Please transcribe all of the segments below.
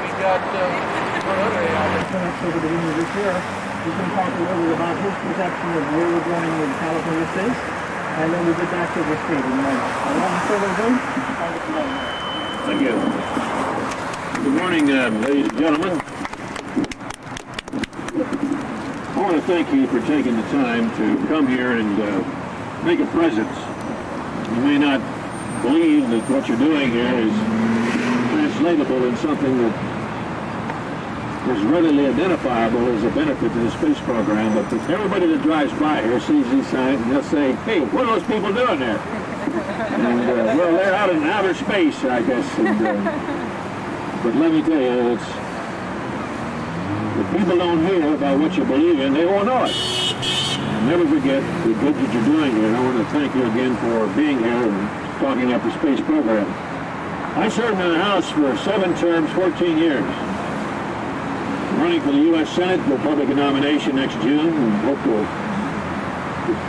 we got one other AI. Next over to Muniz here. He's going to talk a little bit about his perception of where we're going in California State, and then we'll get back to the state in a moment. Without further ado, thank you. Good morning, ladies and gentlemen. I want to thank you for taking the time to come here and make a presence. You may not believe that what you're doing here is translatable in something that is readily identifiable as a benefit to the space program, but everybody that drives by here sees these signs and they'll say, hey, what are those people doing there? And, well, they're out in outer space, I guess. And, but let me tell you, it's, if people don't hear about what you believe in, they won't know it. Never forget the good that you're doing here, and I want to thank you again for being here and talking about the space program. I served in the House for 7 terms, 14 years. Running for the U.S. Senate, Republican nomination next June, and hope to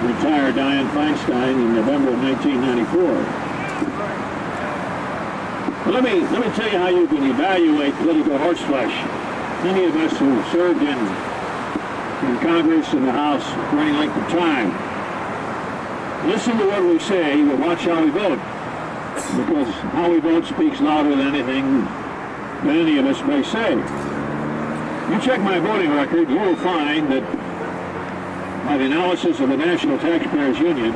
retire Dianne Feinstein in November of 1994. But let me tell you how you can evaluate political horseflesh. Many of us who served in Congress and the House for any length of time, listen to what we say, but watch how we vote. Because how we vote speaks louder than anything that any of us may say. If you check my voting record, you will find that by the analysis of the National Taxpayers Union,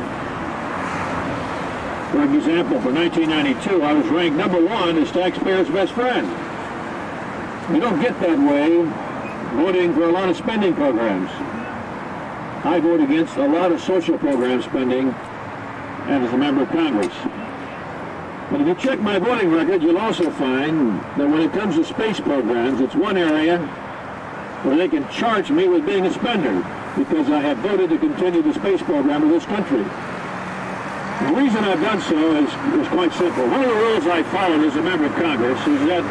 for example, for 1992, I was ranked #1 as taxpayers' best friend. You don't get that way voting for a lot of spending programs. I vote against a lot of social program spending and as a member of Congress. But if you check my voting record, you'll also find that when it comes to space programs, it's one area where they can charge me with being a spender because I have voted to continue the space program of this country. The reason I've done so is quite simple. One of the rules I followed as a member of Congress is that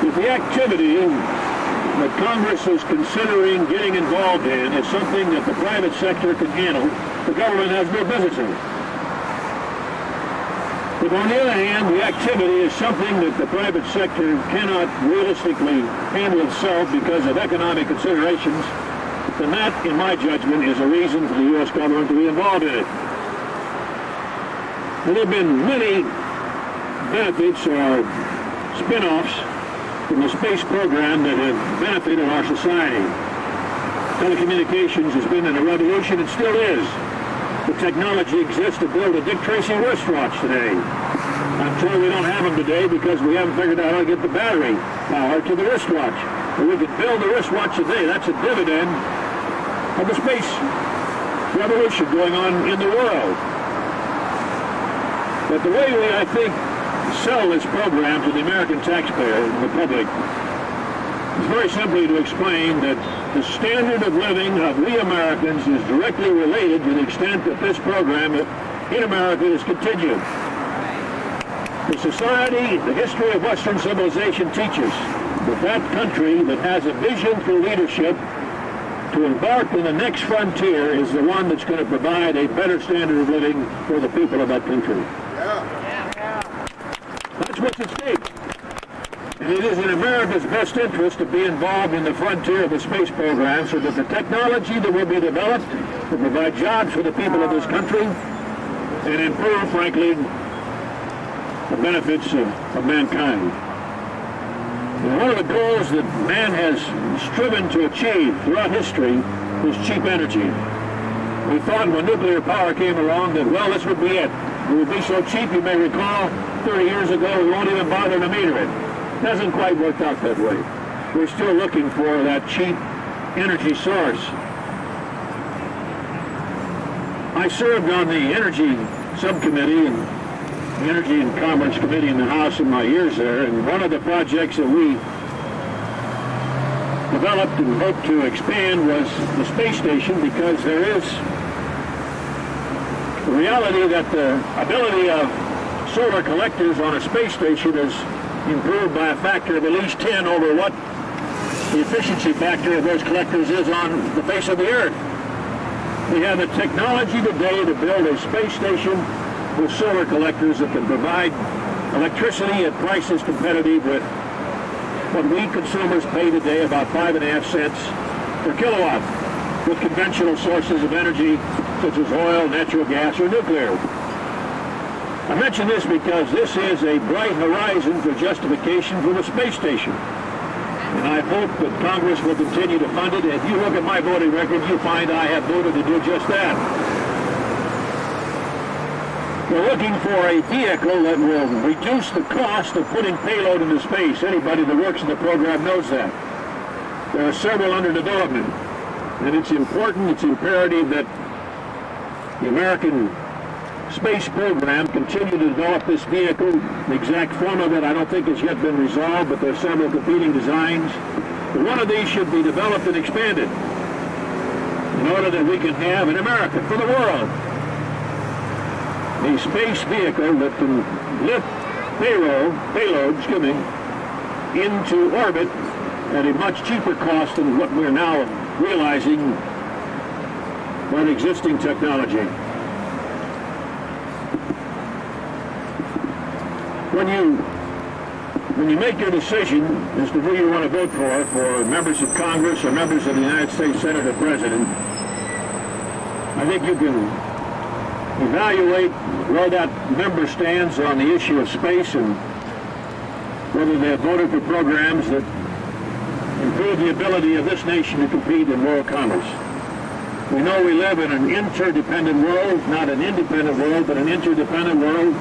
if the activity that Congress is considering getting involved in is something that the private sector can handle, the government has no business in it. But on the other hand, the activity is something that the private sector cannot realistically handle itself because of economic considerations, then that, in my judgment, is a reason for the U.S. government to be involved in it. There have been many benefits or spin-offs from the space program that have benefited our society. Telecommunications has been a revolution, it still is. The technology exists to build a Dick Tracy wristwatch today. I'm sure we don't have them today because we haven't figured out how to get the battery power to the wristwatch. But we could build a wristwatch today. That's a dividend of the space revolution going on in the world. But the way we, I think, sell this program to the American taxpayer, the public, is very simply to explain that the standard of living of we Americans is directly related to the extent that this program in America is continued. The society, the history of Western civilization teaches that that country that has a vision for leadership to embark on the next frontier is the one that's going to provide a better standard of living for the people of that country. That's what's at stake. And it is in America's best interest to be involved in the frontier of the space program so that the technology that will be developed will provide jobs for the people of this country and improve, frankly, the benefits of mankind. And one of the goals that man has striven to achieve throughout history is cheap energy. We thought when nuclear power came along that, well, this would be it. It would be so cheap, you may recall, 30 years ago, we won't even bother to meter it. It hasn't quite worked out that way. We're still looking for that cheap energy source. I served on the Energy Subcommittee and the Energy and Commerce Committee in the House in my years there, and one of the projects that we developed and hoped to expand was the space station, because there is the reality that the ability of solar collectors on a space station is improved by a factor of at least 10 over what the efficiency factor of those collectors is on the face of the Earth. We have the technology today to build a space station with solar collectors that can provide electricity at prices competitive with what we consumers pay today, about 5.5 cents per kilowatt, with conventional sources of energy such as oil, natural gas, or nuclear. I mention this because this is a bright horizon for justification for the space station. And I hope that Congress will continue to fund it. If you look at my voting record, you find I have voted to do just that. We're looking for a vehicle that will reduce the cost of putting payload into space. Anybody that works in the program knows that. There are several under development. And it's important, it's imperative that the American space program continue to develop this vehicle. The exact form of it I don't think has yet been resolved, but there are several competing designs. But one of these should be developed and expanded in order that we can have in America, for the world, a space vehicle that can lift payload, into orbit at a much cheaper cost than what we're now realizing by the existing technology. When you make your decision as to who you want to vote for members of Congress or members of the United States Senate or President, I think you can evaluate where that member stands on the issue of space and whether they have voted for programs that improve the ability of this nation to compete in world commerce. We know we live in an interdependent world, not an independent world, but an interdependent world.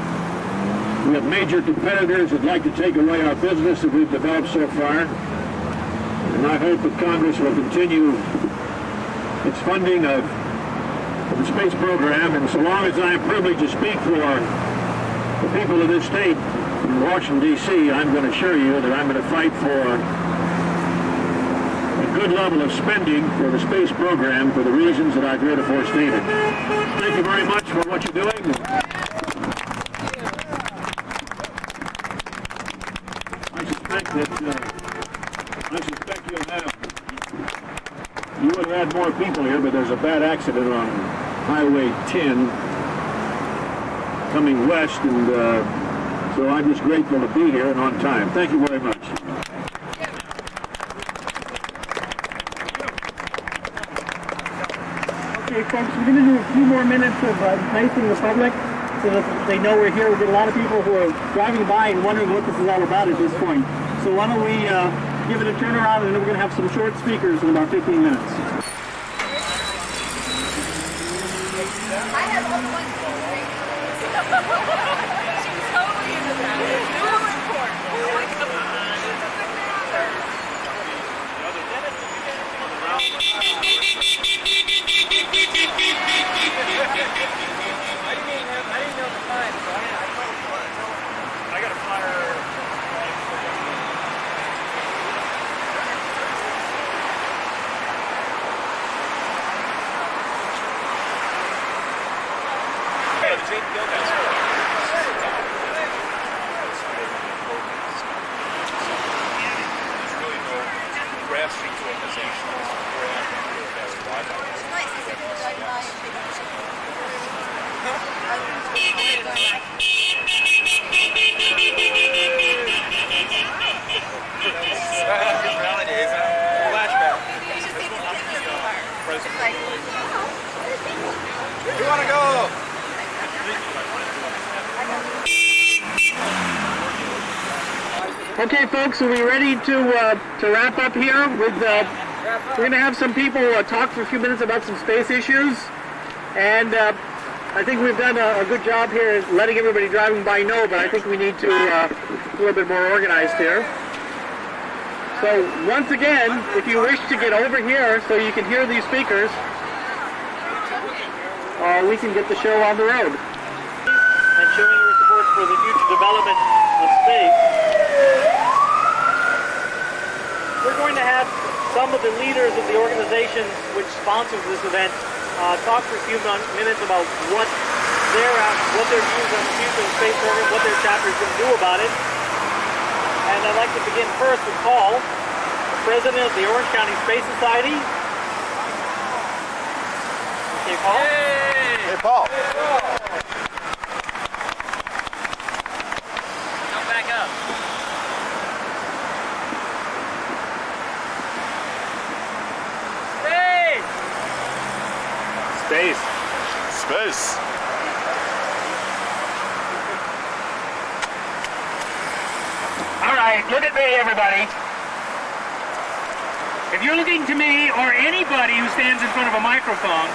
We have major competitors that like to take away our business that we've developed so far. And I hope that Congress will continue its funding of the space program. And so long as I am privileged to speak for the people of this state in Washington, D.C., I'm going to assure you that I'm going to fight for a good level of spending for the space program for the reasons that I've heretofore stated. Thank you very much for what you're doing. I suspect you would have had more people here, but there's a bad accident on Highway 10 coming west, and so I'm just grateful to be here and on time. Thank you very much. Okay, folks, we're going to do a few more minutes of enticing the public so that they know we're here. We've got a lot of people who are driving by and wondering what this is all about at this point. So why don't we give it a turnaround, and then we're going to have some short speakers in about 15 minutes. I have all the ones for She was totally into that. It's totally important. Oh my God. I didn't know the time, so I totally want to know. I got a flyer. Okay, folks, are we ready to wrap up here? With we're going to have some people talk for a few minutes about some space issues, and I think we've done a good job here letting everybody driving by know, but I think we need to a little bit more organized here. So once again, if you wish to get over here so you can hear these speakers, we can get the show on the road. And showing your support for the future development of space. We're going to have some of the leaders of the organization which sponsors this event talk for a few minutes about what their views on the future of the space program, what their chapter is going to do about it. And I'd like to begin first with Paul, the president of the Orange County Space Society. Okay, Paul. Hey, Paul. Come back up. look at me, everybody. If you're looking to me or anybody who stands in front of a microphone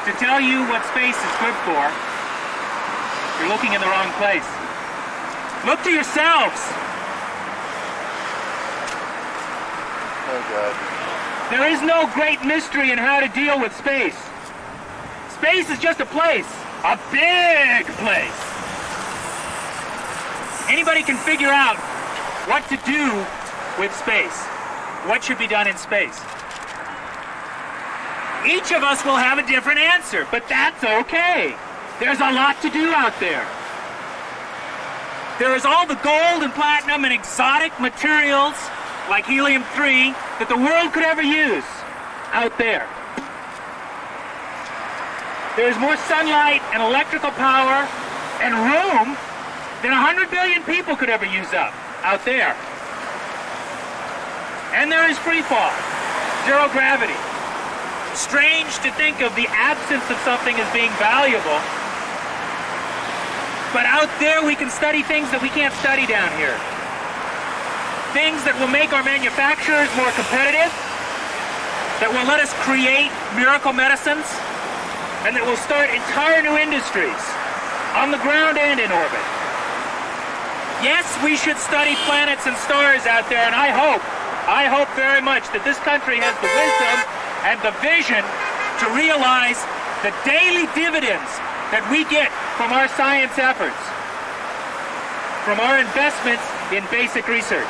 to tell you what space is good for, you're looking in the wrong place. Look to yourselves. Oh, God. There is no great mystery in how to deal with space. Space is just a place, a big place. Anybody can figure out what to do with space, what should be done in space. Each of us will have a different answer, but that's okay. There's a lot to do out there. There is all the gold and platinum and exotic materials like helium-3 that the world could ever use out there. There's more sunlight and electrical power and room than 100 billion people could ever use up out there. And there is free fall, zero gravity. Strange to think of the absence of something as being valuable, but out there we can study things that we can't study down here. Things that will make our manufacturers more competitive, that will let us create miracle medicines, and that will start entire new industries on the ground and in orbit. Yes, we should study planets and stars out there, and I hope very much that this country has the wisdom and the vision to realize the daily dividends that we get from our science efforts, from our investments in basic research.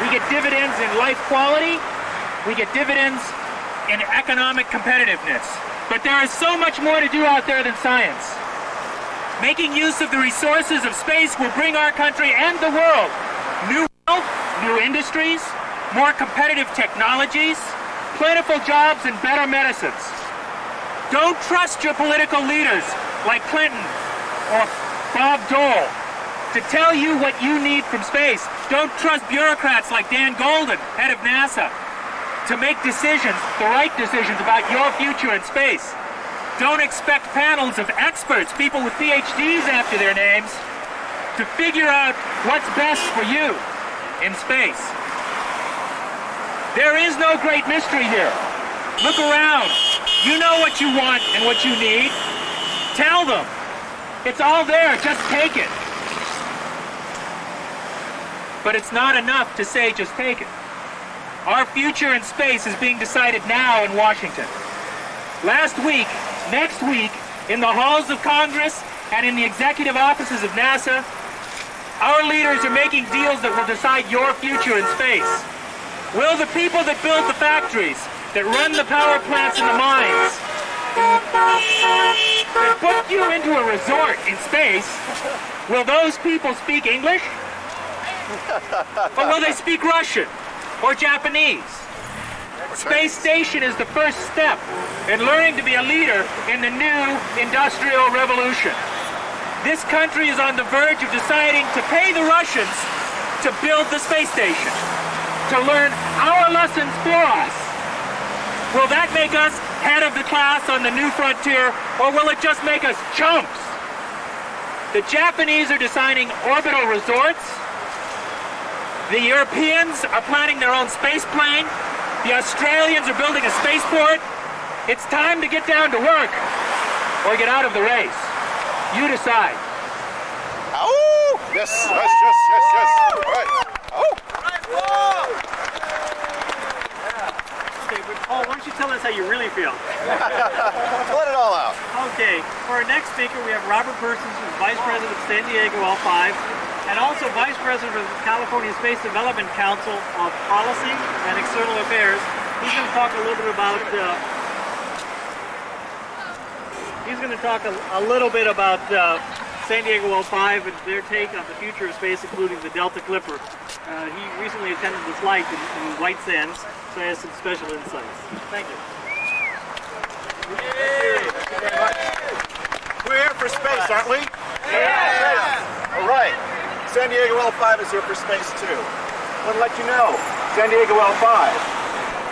We get dividends in life quality, we get dividends in economic competitiveness. But there is so much more to do out there than science. Making use of the resources of space will bring our country and the world new wealth, new industries, more competitive technologies, plentiful jobs, and better medicines. Don't trust your political leaders like Clinton or Bob Dole to tell you what you need from space. Don't trust bureaucrats like Dan Golden, head of NASA, to make decisions, the right decisions about your future in space. Don't expect panels of experts, people with PhDs after their names, to figure out what's best for you in space. There is no great mystery here. Look around. You know what you want and what you need. Tell them. It's all there. Just take it. But it's not enough to say just take it. Our future in space is being decided now in Washington. Next week, in the halls of Congress and in the executive offices of NASA, our leaders are making deals that will decide your future in space. Will the people that build the factories, that run the power plants and the mines, that book you into a resort in space, will those people speak English? Or will they speak Russian or Japanese? Space Station is the first step in learning to be a leader in the new industrial revolution. This country is on the verge of deciding to pay the Russians to build the space station, to learn our lessons for us. Will that make us head of the class on the new frontier, or will it just make us chumps? The Japanese are designing orbital resorts. The Europeans are planning their own space plane. The Australians are building a spaceport. It's time to get down to work or get out of the race. You decide. Oh! Yes, yes, yes, yes, yes. All right. Oh! Okay, but Paul, why don't you tell us how you really feel? Let it all out. Okay, for our next speaker, we have Robert Persons, who's Vice President of San Diego L5, and also Vice President of the California Space Development Council of Policy and External Affairs. He's going to talk a little bit about San Diego L5 and their take on the future of space, including the Delta Clipper. He recently attended the flight in White Sands, so he has some special insights. Thank you. Yay. Thank you very much. We're here for space, aren't we? Yeah. All right. San Diego L5 is here for space too. I want to let you know, San Diego L5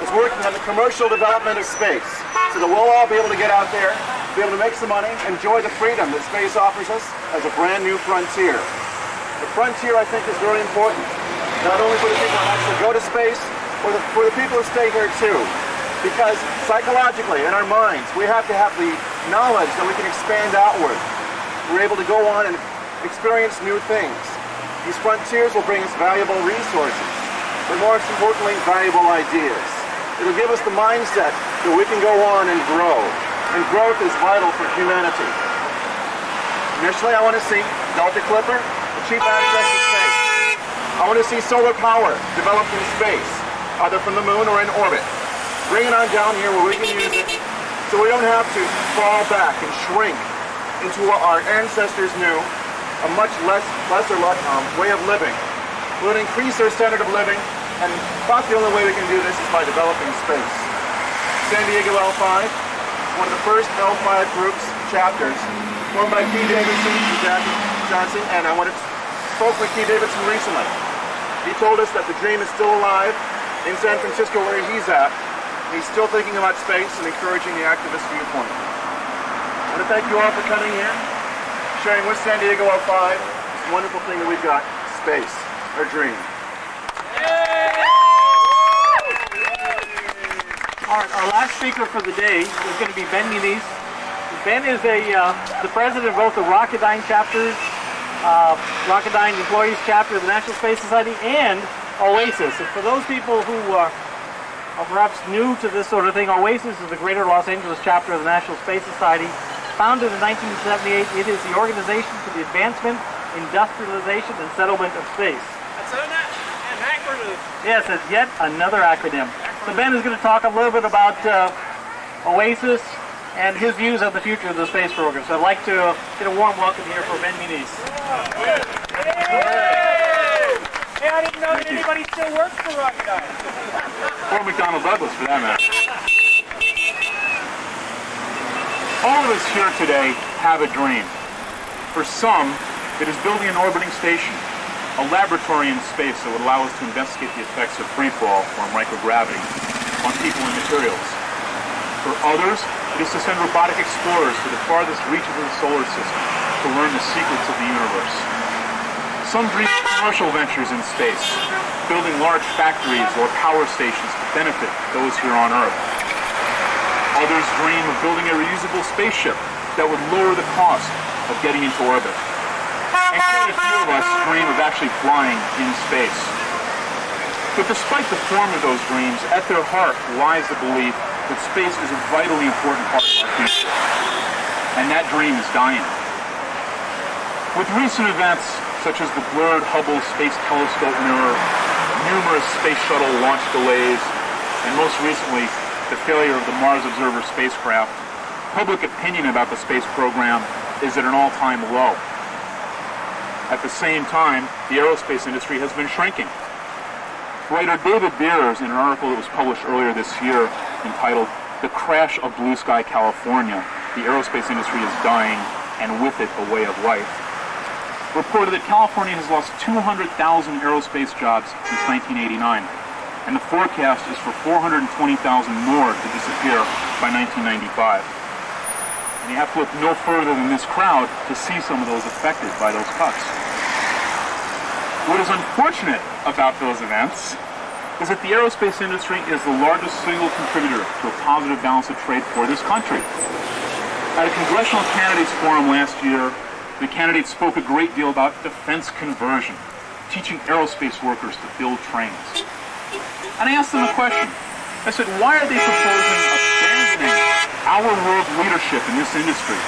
is working on the commercial development of space, so that we'll all be able to get out there, be able to make some money, enjoy the freedom that space offers us as a brand new frontier. The frontier, I think, is very important, not only for the people who actually go to space, but for the people who stay here too. Because psychologically, in our minds, we have to have the knowledge that we can expand outward. We're able to go on and experience new things. These frontiers will bring us valuable resources, but most importantly, valuable ideas. It'll give us the mindset that we can go on and grow. And growth is vital for humanity. Initially, I want to see Delta Clipper achieve access to space. I want to see solar power developed in space, either from the moon or in orbit. Bring it on down here where we can use it, so we don't have to fall back and shrink into what our ancestors knew, a much lesser way of living. We'll increase our standard of living, and about the only way we can do this is by developing space. San Diego L5 is one of the first L5 groups, chapters, formed by Key Davidson and Jackie Johnson, and I spoke with Key Davidson recently. He told us that the dream is still alive in San Francisco where he's at, and he's still thinking about space and encouraging the activist viewpoint. I want to thank you all for coming in, sharing with San Diego L5 this wonderful thing that we've got, space, our dream. All right, our last speaker for the day is going to be Ben Muniz. Ben is the president of both the Rocketdyne chapters, Rocketdyne Employees Chapter of the National Space Society, and OASIS. And for those people who are perhaps new to this sort of thing, OASIS is the Greater Los Angeles chapter of the National Space Society. Founded in 1978, it is the organization for the advancement, industrialization, and settlement of space. That's an acronym. Yes, it's yet another acronym. So Ben is going to talk a little bit about OASIS and his views of the future of the space program. So I'd like to get a warm welcome here for Ben Muniz. Hey, I didn't know that anybody still works for Rocketdyne. Or McDonnell Douglas, for that matter. All of us here today have a dream. For some, it is building an orbiting station, a laboratory in space that would allow us to investigate the effects of freefall or microgravity on people and materials. For others, it is to send robotic explorers to the farthest reaches of the solar system to learn the secrets of the universe. Some dream of commercial ventures in space, building large factories or power stations to benefit those here on Earth. Others dream of building a reusable spaceship that would lower the cost of getting into orbit. And quite a few of us dream of actually flying in space. But despite the form of those dreams, at their heart lies the belief that space is a vitally important part of our future. And that dream is dying. With recent events such as the blurred Hubble Space Telescope mirror, numerous space shuttle launch delays, and most recently, the failure of the Mars Observer spacecraft, public opinion about the space program is at an all-time low. At the same time, the aerospace industry has been shrinking. Writer David Beers, in an article that was published earlier this year entitled "The Crash of Blue Sky, California, the Aerospace Industry is Dying, and with it a Way of Life," reported that California has lost 200,000 aerospace jobs since 1989, and the forecast is for 420,000 more to disappear by 1995. And you have to look no further than this crowd to see some of those affected by those cuts. What is unfortunate about those events is that the aerospace industry is the largest single contributor to a positive balance of trade for this country. At a congressional candidates forum last year, the candidates spoke a great deal about defense conversion, teaching aerospace workers to build trains. And I asked them a question. I said, why are they proposing abandoning our world leadership in this industry?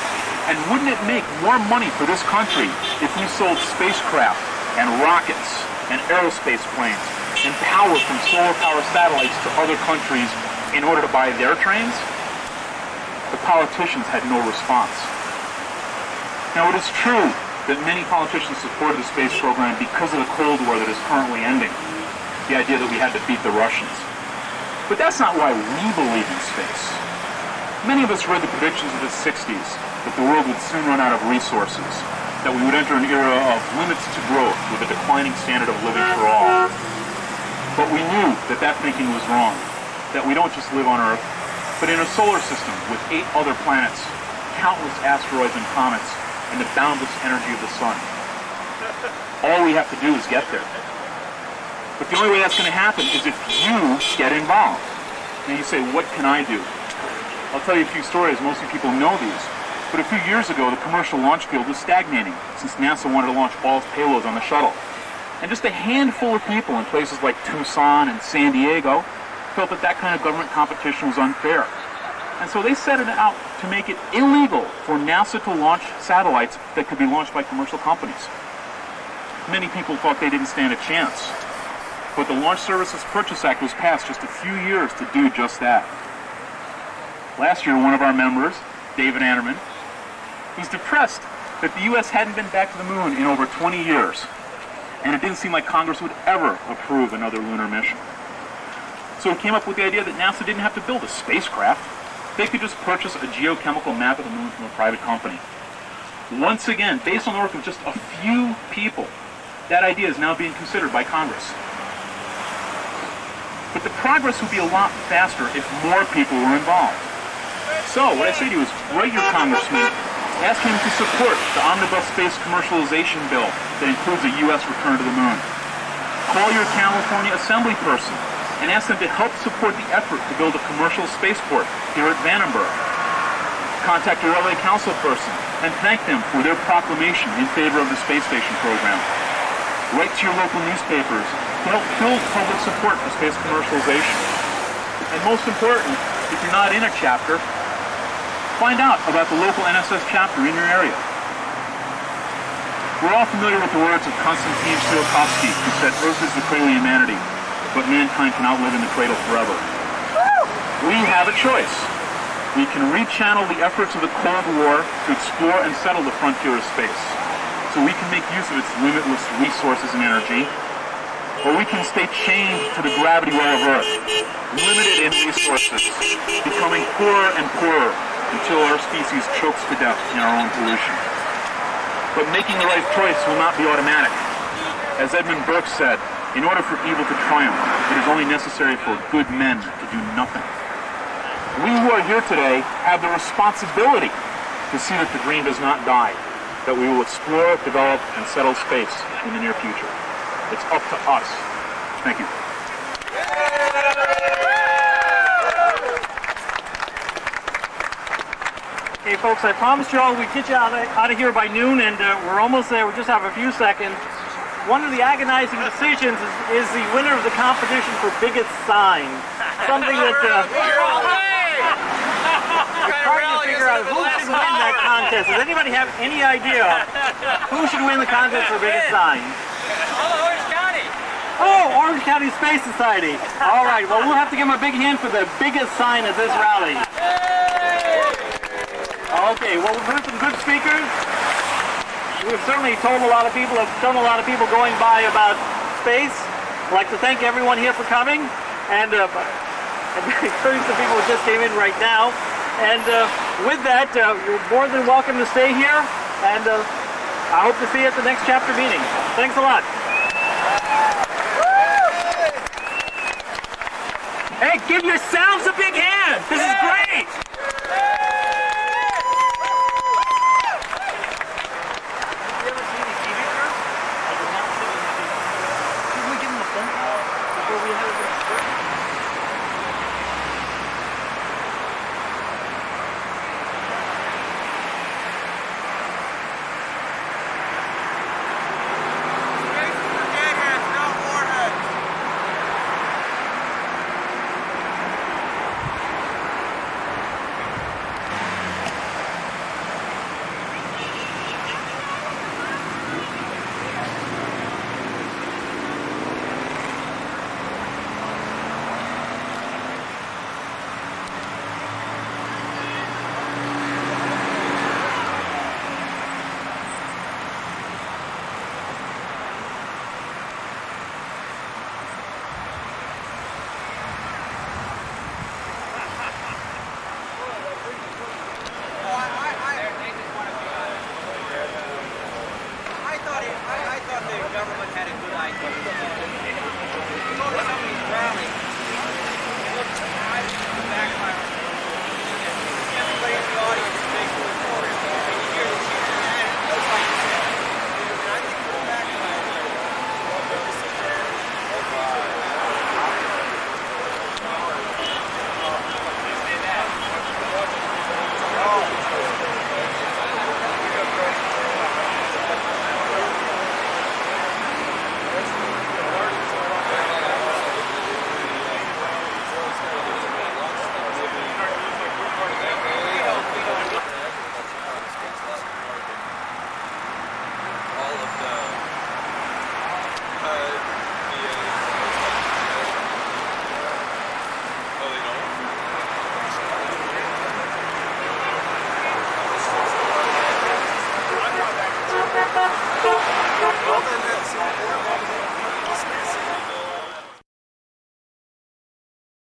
And wouldn't it make more money for this country if we sold spacecraft and rockets and aerospace planes and power from solar power satellites to other countries in order to buy their trains? The politicians had no response. Now, it is true that many politicians supported the space program because of the Cold War that is currently ending, the idea that we had to beat the Russians. But that's not why we believe in space. Many of us read the predictions of the 60s that the world would soon run out of resources, that we would enter an era of limits to growth with a declining standard of living for all. But we knew that that thinking was wrong, that we don't just live on Earth, but in a solar system with 8 other planets, countless asteroids and comets, and the boundless energy of the sun. All we have to do is get there. But the only way that's going to happen is if you get involved. And you say, what can I do? I'll tell you a few stories. Most of you people know these. But a few years ago, the commercial launch field was stagnating since NASA wanted to launch all its payloads on the shuttle. And just a handful of people in places like Tucson and San Diego felt that that kind of government competition was unfair. And so they set it out to make it illegal for NASA to launch satellites that could be launched by commercial companies. Many people thought they didn't stand a chance. But the Launch Services Purchase Act was passed just a few years to do just that. Last year, one of our members, David Anderman, was depressed that the U.S. hadn't been back to the moon in over 20 years. And it didn't seem like Congress would ever approve another lunar mission. So he came up with the idea that NASA didn't have to build a spacecraft. They could just purchase a geochemical map of the moon from a private company. Once again, based on the work of just a few people, that idea is now being considered by Congress. But the progress would be a lot faster if more people were involved. So what I say to you is, write your congressman, ask him to support the Omnibus Space Commercialization Bill that includes a U.S. return to the moon. Call your California Assembly person and ask them to help support the effort to build a commercial spaceport here at Vandenberg. Contact your LA Council person and thank them for their proclamation in favor of the space station program. Write to your local newspapers to help build public support for space commercialization. And most important, if you're not in a chapter, find out about the local NSS chapter in your area. We're all familiar with the words of Konstantin Tsiolkovsky, who said, Earth is the cradle of humanity, but mankind cannot live in the cradle forever. We have a choice. We can rechannel the efforts of the Cold War to explore and settle the frontier of space, so we can make use of its limitless resources and energy, or we can stay chained to the gravity well of Earth, limited in resources, becoming poorer and poorer until our species chokes to death in our own pollution. But making the right choice will not be automatic. As Edmund Burke said, in order for evil to triumph, it is only necessary for good men to do nothing. We who are here today have the responsibility to see that the dream does not die, that we will explore, develop, and settle space in the near future. It's up to us. Thank you. Okay, folks, I promised you all we'd get you out of here by noon, and we're almost there. We just have a few seconds. One of the agonizing decisions is the winner of the competition for biggest sign. Something that it's hard to figure out who should win that contest. Does anybody have any idea who should win the contest for biggest sign? Orange County. Oh, Orange County Space Society. All right, well, we'll have to give them a big hand for the biggest sign at this rally. Okay, well, we've heard some good speakers. We've certainly told a lot of people, going by about space. I'd like to thank everyone here for coming, and encourage the people who just came in right now. And with that, you're more than welcome to stay here, and I hope to see you at the next chapter meeting. Thanks a lot. Hey, give yourselves a big hand. This is great. Bye.